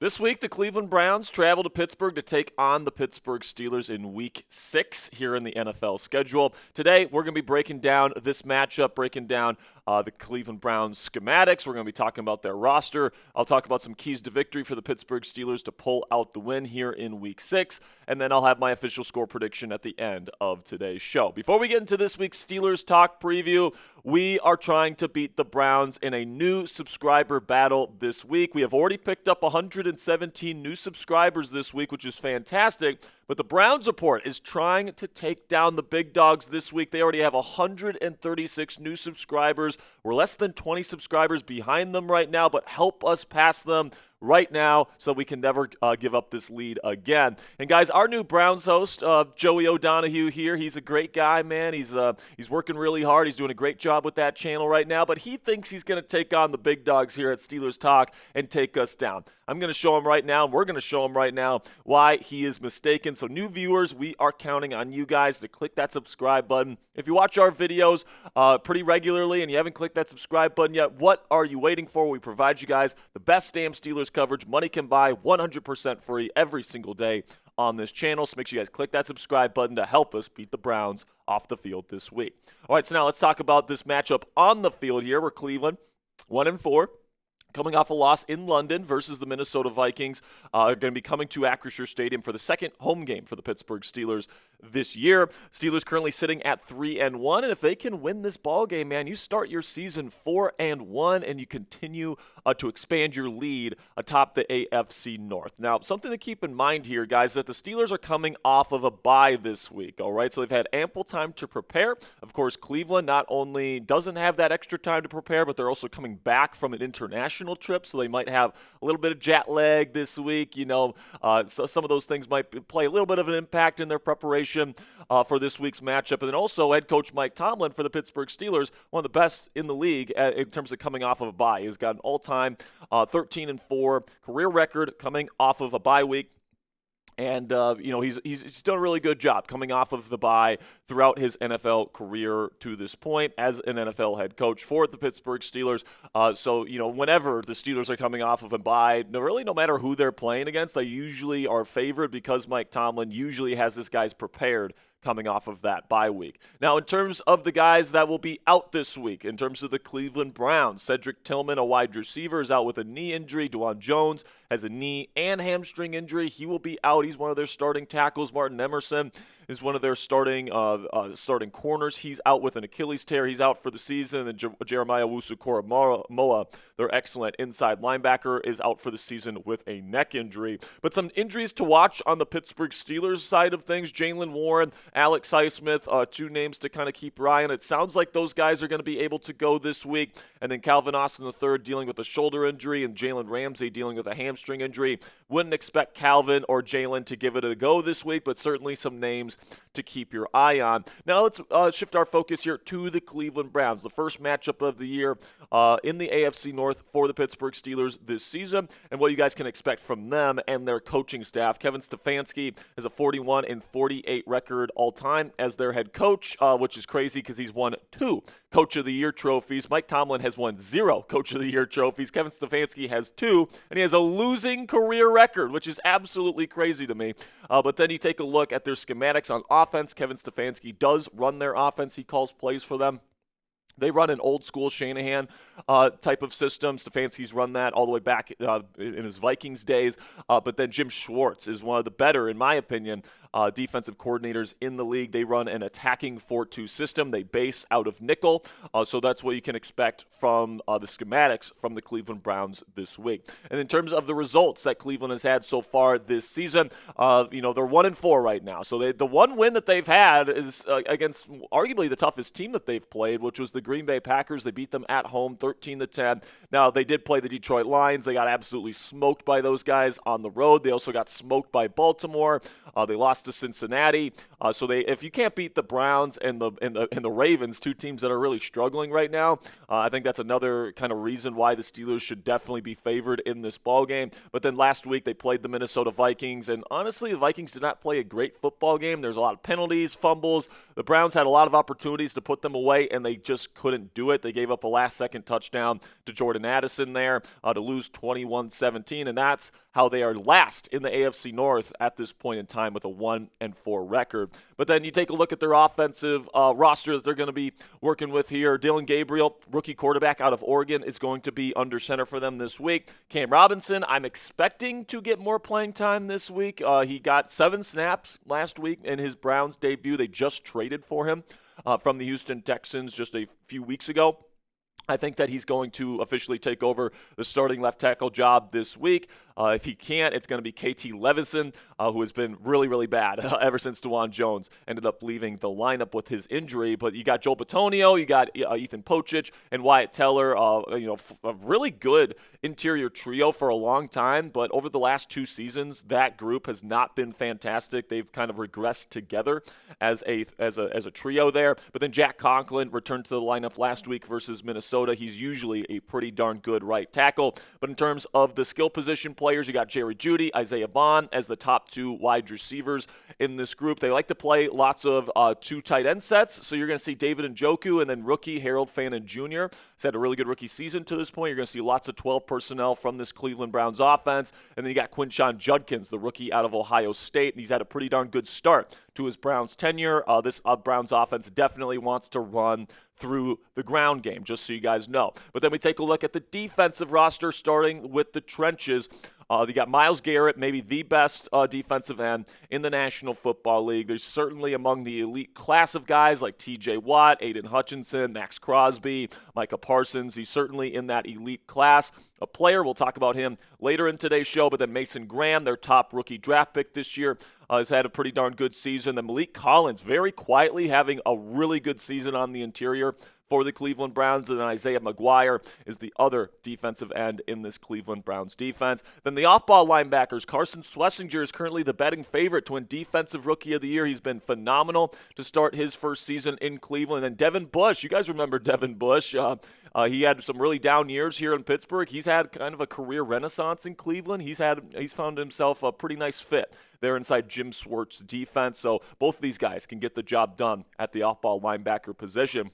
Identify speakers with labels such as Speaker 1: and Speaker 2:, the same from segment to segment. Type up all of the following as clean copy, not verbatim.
Speaker 1: This week, the Cleveland Browns travel to Pittsburgh to take on the Pittsburgh Steelers in Week 6 here in the NFL schedule. Today, we're going to be breaking down this matchup, breaking down the Cleveland Browns schematics. We're going to be talking about their roster. I'll talk about some keys to victory for the Pittsburgh Steelers to pull out the win here in Week 6, and then I'll have my official score prediction at the end of today's show. Before we get into this week's Steelers Talk preview, we are trying to beat the Browns in a new subscriber battle this week. We have already picked up 117 new subscribers this week, which is fantastic. But the Browns Report is trying to take down the big dogs this week. They already have 136 new subscribers. We're less than 20 subscribers behind them right now, but help us pass them right now so we can never give up this lead again. And guys, our new Browns host, Joey O'Donohue here, he's a great guy, man. He's working really hard. He's doing a great job with that channel right now, but he thinks he's going to take on the big dogs here at Steelers Talk and take us down. I'm going to show him right now, and we're going to show him right now why he is mistaken. So new viewers, we are counting on you guys to click that subscribe button. If you watch our videos pretty regularly and you haven't clicked that subscribe button yet, what are you waiting for? We provide you guys the best damn Steelers coverage money can buy, 100% free every single day on this channel. So make sure you guys click that subscribe button to help us beat the Browns off the field this week. All right, so now let's talk about this matchup on the field here. We're Cleveland, 1-4. Coming off a loss in London versus the Minnesota Vikings, are going to be coming to Acrisure Stadium for the second home game for the Pittsburgh Steelers this year. Steelers currently sitting at 3-1, and if they can win this ball game, man, you start your season 4-1, and you continue to expand your lead atop the AFC North. Now, something to keep in mind here, guys, that the Steelers are coming off of a bye this week. All right, so they've had ample time to prepare. Of course, Cleveland not only doesn't have that extra time to prepare, but they're also coming back from an international trip, so they might have a little bit of jet lag this week. So some of those things might play a little bit of an impact in their preparation for this week's matchup. And then also head coach Mike Tomlin for the Pittsburgh Steelers, one of the best in the league in terms of coming off of a bye. He's got an all-time 13-4 career record coming off of a bye week. And, he's done a really good job coming off of the bye throughout his NFL career to this point as an NFL head coach for the Pittsburgh Steelers. Whenever the Steelers are coming off of a bye, no matter who they're playing against, they usually are favored because Mike Tomlin usually has his guys prepared coming off of that bye week. Now, in terms of the guys that will be out this week, in terms of the Cleveland Browns, Cedric Tillman, a wide receiver, is out with a knee injury. Dwan Jones has a knee and hamstring injury. He will be out. He's one of their starting tackles. Martin Emerson is one of their starting corners. He's out with an Achilles tear. He's out for the season. And Jeremiah Owusu-Koramoah, their excellent inside linebacker, is out for the season with a neck injury. But some injuries to watch on the Pittsburgh Steelers side of things. Jalen Warren, Alex Highsmith, two names to kind of keep your eye on. It sounds like those guys are going to be able to go this week. And then Calvin Austin III dealing with a shoulder injury and Jalen Ramsey dealing with a hamstring injury. Wouldn't expect Calvin or Jaylen to give it a go this week, but certainly some names to keep your eye on. Now let's shift our focus here to the Cleveland Browns, the first matchup of the year in the AFC North for the Pittsburgh Steelers this season, and what you guys can expect from them and their coaching staff. Kevin Stefanski has a 41-48 record all-time as their head coach, which is crazy because he's won 2 Coach of the Year trophies. Mike Tomlin has won 0 Coach of the Year trophies. Kevin Stefanski has 2, and he has a losing career record, which is absolutely crazy to me. But then you take a look at their schematics on offense. Kevin Stefanski does run their offense. He calls plays for them. They run an old-school Shanahan type of system. Stefanski's run that all the way back in his Vikings days. But then Jim Schwartz is one of the better, in my opinion, defensive coordinators in the league. They run an attacking 4-2 system. They base out of nickel. So that's what you can expect from the schematics from the Cleveland Browns this week. And in terms of the results that Cleveland has had so far this season, they're 1-4 right now. So the one win that they've had is against arguably the toughest team that they've played, which was the Green Bay Packers. They beat them at home 13-10. Now, they did play the Detroit Lions. They got absolutely smoked by those guys on the road. They also got smoked by Baltimore. They lost to Cincinnati. If you can't beat the Browns and the Ravens, two teams that are really struggling right now, I think that's another kind of reason why the Steelers should definitely be favored in this ball game. But then last week they played the Minnesota Vikings, and honestly, the Vikings did not play a great football game. There's a lot of penalties, fumbles. The Browns had a lot of opportunities to put them away, and they just couldn't do it. They gave up a last-second touchdown to Jordan Addison there to lose 21-17, and that's how they are last in the AFC North at this point in time with a 1-4 record. But then you take a look at their offensive roster that they're going to be working with here. Dillon, Gabriel, rookie quarterback out of Oregon, is going to be under center for them this week. Cam Robinson, I'm expecting to get more playing time this week. He got 7 snaps last week in his Browns debut. They just traded for him from the Houston Texans just a few weeks ago. I think that he's going to officially take over the starting left tackle job this week. If he can't, it's going to be KT Levison, who has been really, really bad ever since DeJuan Jones ended up leaving the lineup with his injury. But you got Joel Bitonio, you got Ethan Pocic, and Wyatt Teller. A really good interior trio for a long time. But over the last 2 seasons, that group has not been fantastic. They've kind of regressed together as a trio there. But then Jack Conklin returned to the lineup last week versus Minnesota. He's usually a pretty darn good right tackle. But in terms of the skill position players, you got Jerry Jeudy, Isaiah Bond as the top 2 wide receivers in this group. They like to play lots of 2 tight end sets, so you're going to see David Njoku and then rookie Harold Fannin Jr. He's had a really good rookie season to this point. You're going to see lots of 12 personnel from this Cleveland Browns offense. And then you got Quinshon Judkins, the rookie out of Ohio State, and he's had a pretty darn good start to his Browns tenure. This Browns offense definitely wants to run through the ground game, just so you guys know. But then we take a look at the defensive roster, starting with the trenches. You got Myles Garrett, maybe the best defensive end in the National Football League. There's certainly among the elite class of guys like T.J. Watt, Aiden Hutchinson, Max Crosby, Micah Parsons. He's certainly in that elite class. A player, we'll talk about him later in today's show, but then Mason Graham, their top rookie draft pick this year, has had a pretty darn good season. Then Malik Collins, very quietly having a really good season on the interior for the Cleveland Browns, and then Isaiah McGuire is the other defensive end in this Cleveland Browns defense. Then the off-ball linebackers, Carson Schlesinger is currently the betting favorite to win Defensive Rookie of the Year. He's been phenomenal to start his first season in Cleveland. And Devin Bush, you guys remember Devin Bush. He had some really down years here in Pittsburgh. He's had kind of a career renaissance in Cleveland. He's found himself a pretty nice fit there inside Jim Schwartz's defense. So both of these guys can get the job done at the off-ball linebacker position.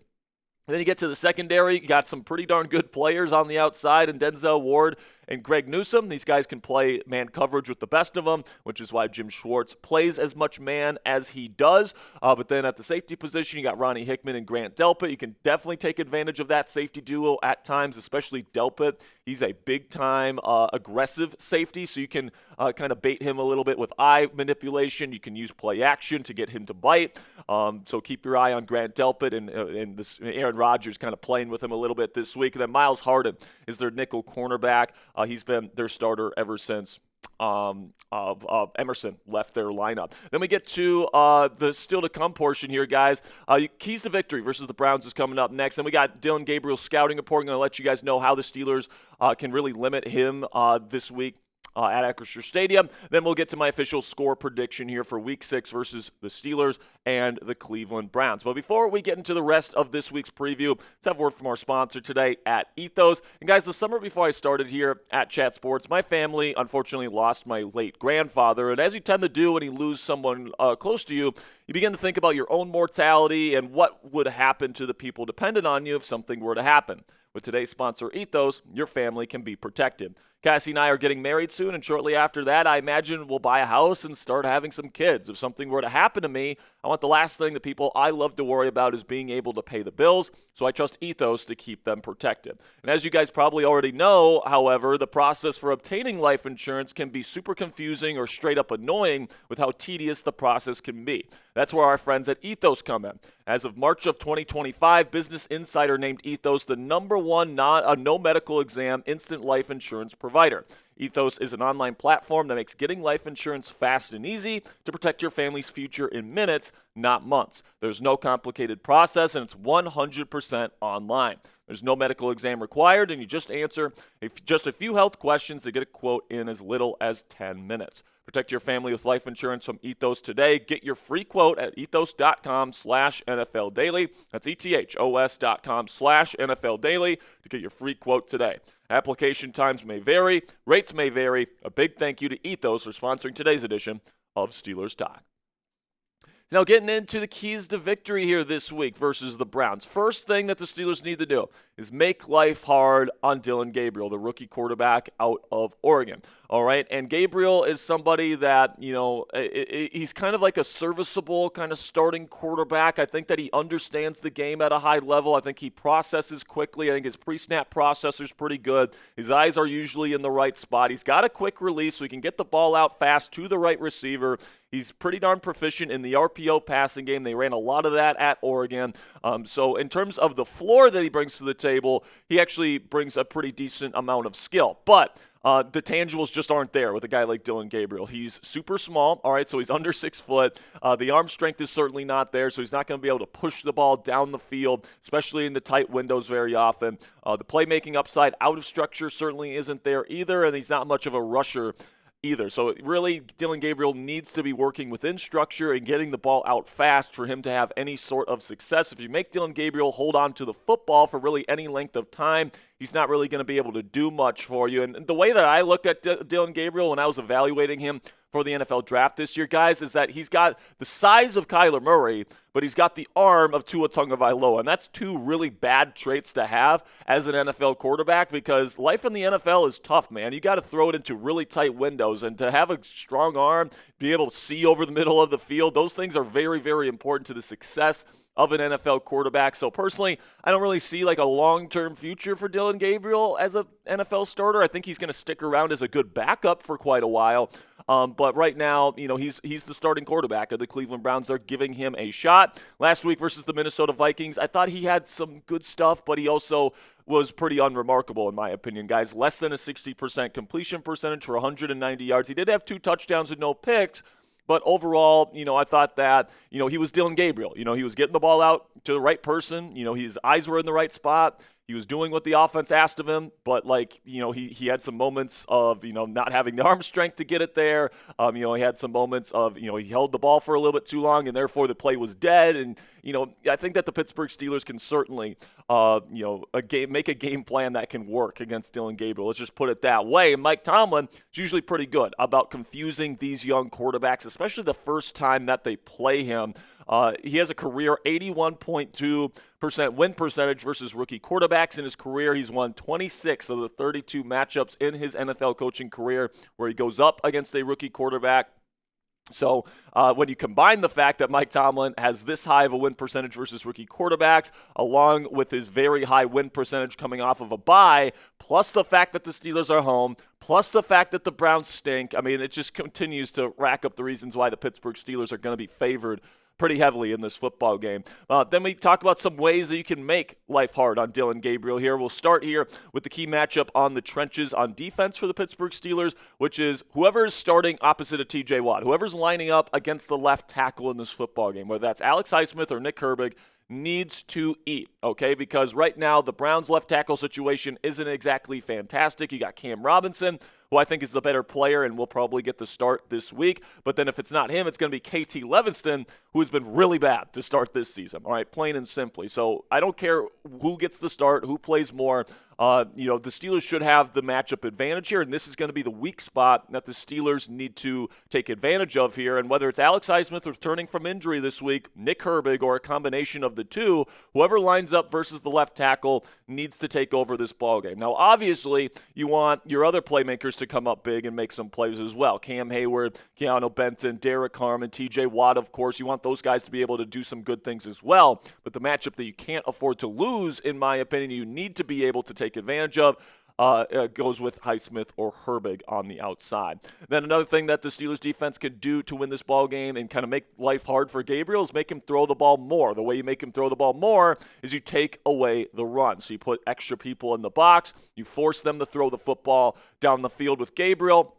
Speaker 1: And then you get to the secondary, you got some pretty darn good players on the outside, and Denzel Ward and Greg Newsome. These guys can play man coverage with the best of them, which is why Jim Schwartz plays as much man as he does. But then at the safety position, you got Ronnie Hickman and Grant Delpit. You can definitely take advantage of that safety duo at times, especially Delpit. He's a big-time aggressive safety, so you can kind of bait him a little bit with eye manipulation. You can use play action to get him to bite. So keep your eye on Grant Delpit and this Aaron Rodgers kind of playing with him a little bit this week. And then Miles Harden is their nickel cornerback. He's been their starter ever since Emerson left their lineup. Then we get to the still to come portion here, guys. Keys to victory versus the Browns is coming up next. And we got Dillon Gabriel's scouting report. I'm going to let you guys know how the Steelers can really limit him this week at Acrisure Stadium. Then we'll get to my official score prediction here for Week 6 versus the Steelers and the Cleveland Browns. But before we get into the rest of this week's preview, let's have a word from our sponsor today at Ethos. And guys, the summer before I started here at Chat Sports, my family unfortunately lost my late grandfather. And as you tend to do when you lose someone close to you, you begin to think about your own mortality and what would happen to the people dependent on you if something were to happen. With today's sponsor, Ethos, your family can be protected. Cassie and I are getting married soon, and shortly after that, I imagine we'll buy a house and start having some kids. If something were to happen to me, I want the last thing the people I love to worry about is being able to pay the bills, so I trust Ethos to keep them protected. And as you guys probably already know, however, the process for obtaining life insurance can be super confusing or straight up annoying with how tedious the process can be. That's where our friends at Ethos come in. As of March of 2025, Business Insider named Ethos the #1 no medical exam instant life insurance provider. Ethos is an online platform that makes getting life insurance fast and easy to protect your family's future in minutes, not months. There's no complicated process, and it's 100% online. There's no medical exam required, and you just answer just a few health questions to get a quote in as little as 10 minutes. Protect your family with life insurance from Ethos today. Get your free quote at ethos.com/NFL Daily. That's ethos.com/NFL Daily to get your free quote today. Application times may vary. Rates may vary. A big thank you to Ethos for sponsoring today's edition of Steelers Talk. Now getting into the keys to victory here this week versus the Browns. First thing that the Steelers need to do is make life hard on Dillon Gabriel, the rookie quarterback out of Oregon. All right. And Gabriel is somebody that, he's kind of like a serviceable kind of starting quarterback. I think that he understands the game at a high level. I think he processes quickly. I think his pre-snap processor is pretty good. His eyes are usually in the right spot. He's got a quick release so he can get the ball out fast to the right receiver. He's pretty darn proficient in the RPO passing game. They ran a lot of that at Oregon. So in terms of the floor that he brings to the table, he actually brings a pretty decent amount of skill. But the tangibles just aren't there with a guy like Dillon Gabriel. He's super small, all right, so he's under 6 foot. The arm strength is certainly not there, so he's not going to be able to push the ball down the field, especially in the tight windows very often. The playmaking upside out of structure certainly isn't there either, and he's not much of a rusher either. So really, Dillon Gabriel needs to be working within structure and getting the ball out fast for him to have any sort of success. If you make Dillon Gabriel hold on to the football for really any length of time, he's not really going to be able to do much for you. And the way that I looked at Dillon Gabriel when I was evaluating him for the NFL draft this year, guys, is that he's got the size of Kyler Murray, but he's got the arm of Tua Tagovailoa. And that's two really bad traits to have as an NFL quarterback, because life in the NFL is tough, man. You got to throw it into really tight windows. And to have a strong arm, be able to see over the middle of the field, those things are very, very important to the success of an NFL quarterback. So personally, I don't really see like a long-term future for Dillon Gabriel as an NFL starter. I think he's going to stick around as a good backup for quite a while. But right now, he's the starting quarterback of the Cleveland Browns. They're giving him a shot. Last week versus the Minnesota Vikings, I thought he had some good stuff, but he also was pretty unremarkable in my opinion, guys. Less than a 60% completion percentage for 190 yards. He did have 2 touchdowns and no picks. But overall, I thought that, he was Dillon Gabriel. He was getting the ball out to the right person. His eyes were in the right spot. He was doing what the offense asked of him, but he had some moments of, not having the arm strength to get it there. He had some moments of, he held the ball for a little bit too long and therefore the play was dead. And, I think that the Pittsburgh Steelers can certainly, make a game plan that can work against Dillon Gabriel. Let's just put it that way. And Mike Tomlin is usually pretty good about confusing these young quarterbacks, especially the first time that they play him. He has a career 81.2% win percentage versus rookie quarterbacks in his career. He's won 26 of the 32 matchups in his NFL coaching career where he goes up against a rookie quarterback. So when you combine the fact that Mike Tomlin has this high of a win percentage versus rookie quarterbacks, along with his very high win percentage coming off of a bye, plus the fact that the Steelers are home, plus the fact that the Browns stink, I mean, it just continues to rack up the reasons why the Pittsburgh Steelers are going to be favored pretty heavily in this football game. Then we talk about some ways that you can make life hard on Dillon Gabriel here. We'll start here with the key matchup on the trenches on defense for the Pittsburgh Steelers, which is whoever is starting opposite of TJ Watt, whoever's lining up against the left tackle in this football game, whether that's Alex Highsmith or Nick Herbig, needs to eat, okay? Because right now the Browns left tackle situation isn't exactly fantastic. You got Cam Robinson, who I think is the better player and will probably get the start this week. But then if it's not him, it's going to be KT Levinston, who has been really bad to start this season, all right, plain and simply. So I don't care who gets the start, who plays more. The Steelers should have the matchup advantage here, and this is going to be the weak spot that the Steelers need to take advantage of here. And whether it's Alex Highsmith returning from injury this week, Nick Herbig, or a combination of the two, whoever lines up versus the left tackle needs to take over this ballgame. Now, obviously, you want your other playmakers to come up big and make some plays as well. Cam Hayward, Keanu Benton, Derek Harmon, TJ Watt, of course. You want those guys to be able to do some good things as well. But the matchup that you can't afford to lose, in my opinion, you need to be able to take advantage of, goes with Highsmith or Herbig on the outside. Then another thing that the Steelers defense could do to win this ball game and kind of make life hard for Gabriel is make him throw the ball more. The way you make him throw the ball more is you take away the run. So you put extra people in the box, you force them to throw the football down the field with Gabriel.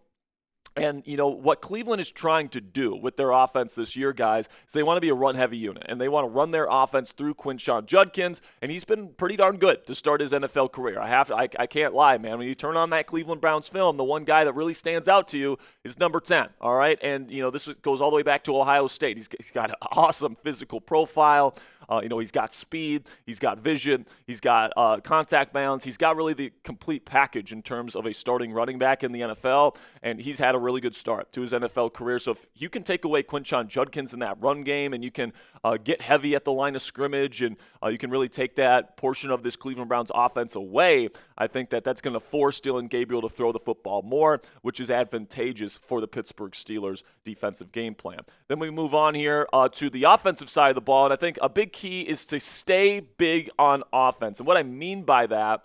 Speaker 1: And, what Cleveland is trying to do with their offense this year, guys, is they want to be a run-heavy unit, and they want to run their offense through Quinshon Judkins, and he's been pretty darn good to start his NFL career. I can't lie, man. When you turn on that Cleveland Browns film, the one guy that really stands out to you is number 10, all right? And, this goes all the way back to Ohio State. He's got an awesome physical profile. He's got speed, he's got vision, he's got contact balance. He's got really the complete package in terms of a starting running back in the NFL, and he's had a really good start to his NFL career. So if you can take away Quinshon Judkins in that run game, and you can get heavy at the line of scrimmage, and you can really take that portion of this Cleveland Browns offense away, I think that that's going to force Dillon Gabriel to throw the football more, which is advantageous for the Pittsburgh Steelers' defensive game plan. Then we move on here to the offensive side of the ball, and I think a big key is to stay big on offense. And what I mean by that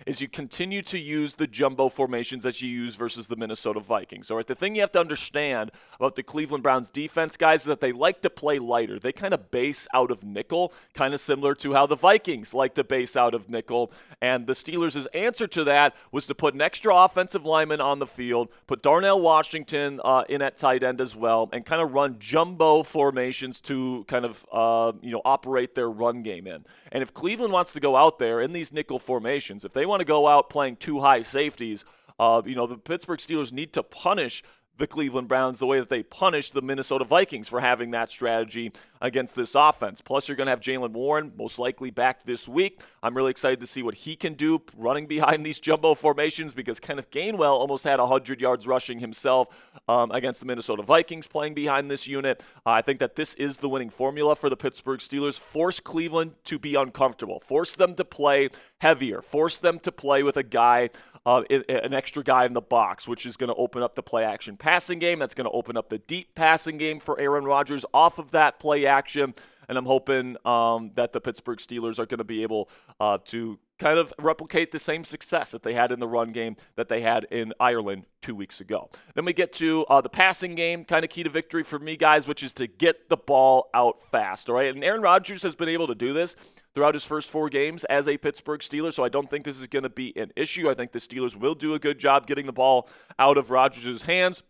Speaker 1: is you continue to use the jumbo formations that you use versus the Minnesota Vikings. All right, the thing you have to understand about the Cleveland Browns defense, guys, is that they like to play lighter. They kind of base out of nickel, kind of similar to how the Vikings like to base out of nickel. And the Steelers' answer to that was to put an extra offensive lineman on the field, put Darnell Washington in at tight end as well, and kind of run jumbo formations to kind of operate their run game in. And if Cleveland wants to go out there in these nickel formations, if they want to go out playing two high safeties, the Pittsburgh Steelers need to punish the Cleveland Browns the way that they punished the Minnesota Vikings for having that strategy against this offense. Plus, you're going to have Jalen Warren most likely back this week. I'm really excited to see what he can do running behind these jumbo formations, because Kenneth Gainwell almost had 100 yards rushing himself against the Minnesota Vikings playing behind this unit. I think that this is the winning formula for the Pittsburgh Steelers. Force Cleveland to be uncomfortable. Force them to play heavier. Force them to play with a guy, an extra guy in the box, which is going to open up the play-action passing game. That's going to open up the deep passing game for Aaron Rodgers off of that play action. And I'm hoping that the Pittsburgh Steelers are going to be able to kind of replicate the same success that they had in the run game that they had in Ireland 2 weeks ago. Then we get to the passing game, kind of key to victory for me, guys, which is to get the ball out fast, all right? And Aaron Rodgers has been able to do this throughout his first 4 games as a Pittsburgh Steeler, so I don't think this is going to be an issue. I think the Steelers will do a good job getting the ball out of Rodgers' hands.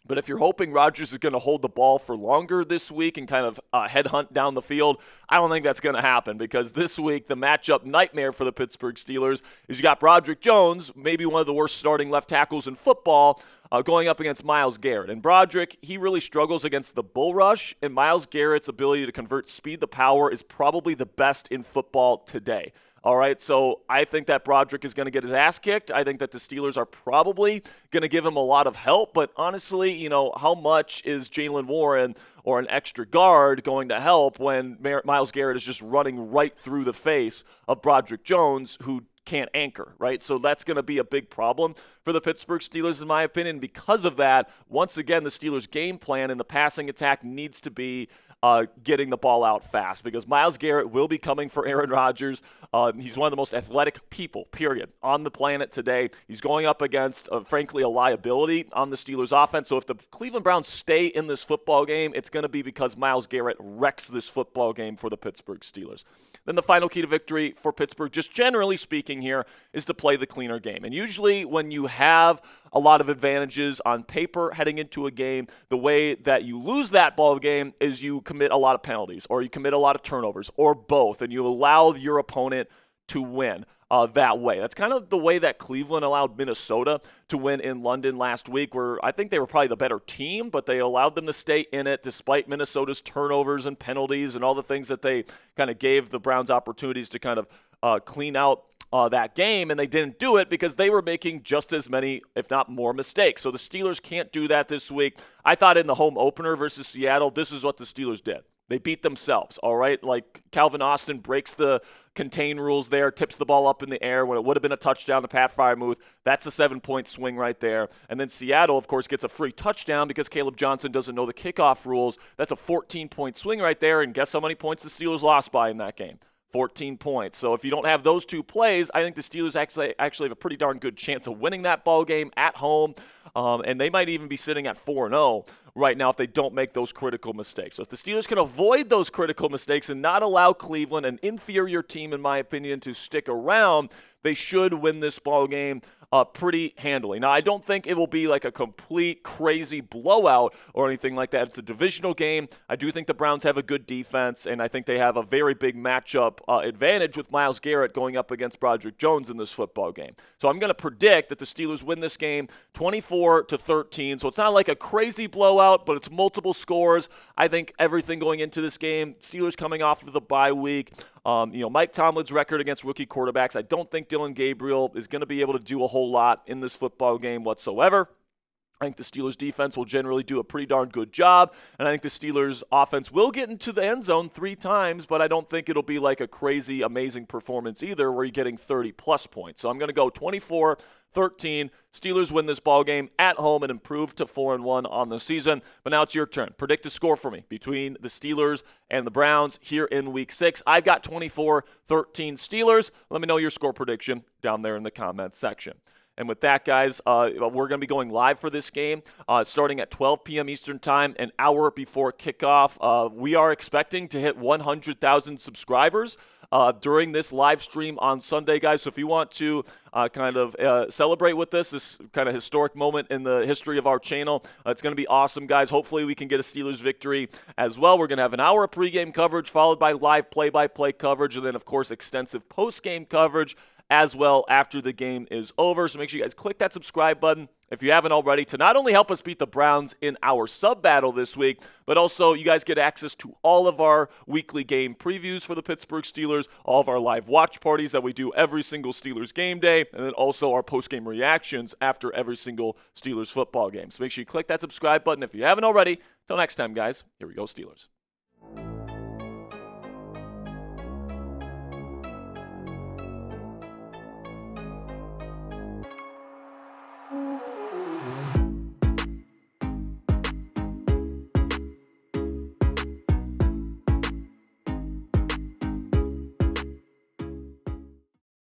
Speaker 1: But if you're hoping Rodgers is going to hold the ball for longer this week and kind of headhunt down the field, I don't think that's going to happen, because this week the matchup nightmare for the Pittsburgh Steelers is you got Broderick Jones, maybe one of the worst starting left tackles in football, going up against Myles Garrett. And Broderick, he really struggles against the bull rush, and Myles Garrett's ability to convert speed to power is probably the best in football today. All right, so I think that Broderick is going to get his ass kicked. I think that the Steelers are probably going to give him a lot of help. But honestly, how much is Jalen Warren or an extra guard going to help when Myles Garrett is just running right through the face of Broderick Jones, who can't anchor, right? So that's going to be a big problem for the Pittsburgh Steelers, in my opinion. Because of that, once again, the Steelers' game plan in the passing attack needs to be getting the ball out fast, because Myles Garrett will be coming for Aaron Rodgers. He's one of the most athletic people, period, on the planet today. He's going up against, frankly, a liability on the Steelers' offense. So if the Cleveland Browns stay in this football game, it's going to be because Myles Garrett wrecks this football game for the Pittsburgh Steelers. Then the final key to victory for Pittsburgh, just generally speaking here, is to play the cleaner game. And usually when you have a lot of advantages on paper heading into a game, the way that you lose that ball game is you commit a lot of penalties, or you commit a lot of turnovers, or both, and you allow your opponent to win that way. That's kind of the way that Cleveland allowed Minnesota to win in London last week, where I think they were probably the better team, but they allowed them to stay in it despite Minnesota's turnovers and penalties and all the things that they kind of gave the Browns opportunities to kind of clean out that game, and they didn't do it because they were making just as many, if not more, mistakes. So the Steelers can't do that this week. I thought in the home opener versus Seattle, this is what the Steelers did. They beat themselves, all right? Like Calvin Austin breaks the contain rules there, tips the ball up in the air when it would have been a touchdown to Pat Freiermuth. That's a 7-point swing right there. And then Seattle, of course, gets a free touchdown because Caleb Johnson doesn't know the kickoff rules. That's a 14-point swing right there, and guess how many points the Steelers lost by in that game? 14 points. So if you don't have those two plays, I think the Steelers actually have a pretty darn good chance of winning that ball game at home, and they might even be sitting at 4-0 right now if they don't make those critical mistakes. So if the Steelers can avoid those critical mistakes and not allow Cleveland, an inferior team in my opinion, to stick around, they should win this ball game pretty handily. Now, I don't think it will be like a complete crazy blowout or anything like that. It's a divisional game. I do think the Browns have a good defense, and I think they have a very big matchup advantage with Myles Garrett going up against Broderick Jones in this football game. So I'm going to predict that the Steelers win this game 24-13. So it's not like a crazy blowout, but it's multiple scores. I think everything going into this game, Steelers coming off of the bye week, Mike Tomlin's record against rookie quarterbacks, I don't think Dillon Gabriel is going to be able to do a whole lot in this football game whatsoever. I think the Steelers' defense will generally do a pretty darn good job, and I think the Steelers' offense will get into the end zone 3 times, but I don't think it'll be like a crazy, amazing performance either where you're getting 30-plus points. So I'm going to go 24-13. Steelers win this ball game at home and improve to 4-1 on the season. But now it's your turn. Predict a score for me between the Steelers and the Browns here in Week 6. I've got 24-13 Steelers. Let me know your score prediction down there in the comments section. And with that, guys, we're going to be going live for this game starting at 12 p.m. Eastern Time, an hour before kickoff. We are expecting to hit 100,000 subscribers during this live stream on Sunday, guys. So if you want to celebrate with this kind of historic moment in the history of our channel, it's going to be awesome, guys. Hopefully we can get a Steelers victory as well. We're going to have an hour of pregame coverage followed by live play-by-play coverage, and then, of course, extensive postgame coverage as well after the game is over. So make sure you guys click that subscribe button if you haven't already to not only help us beat the Browns in our sub battle this week, but also you guys get access to all of our weekly game previews for the Pittsburgh Steelers, all of our live watch parties that we do every single Steelers game day, and then also our post-game reactions after every single Steelers football game. So make sure you click that subscribe button if you haven't already. Till next time, guys, here we go, Steelers.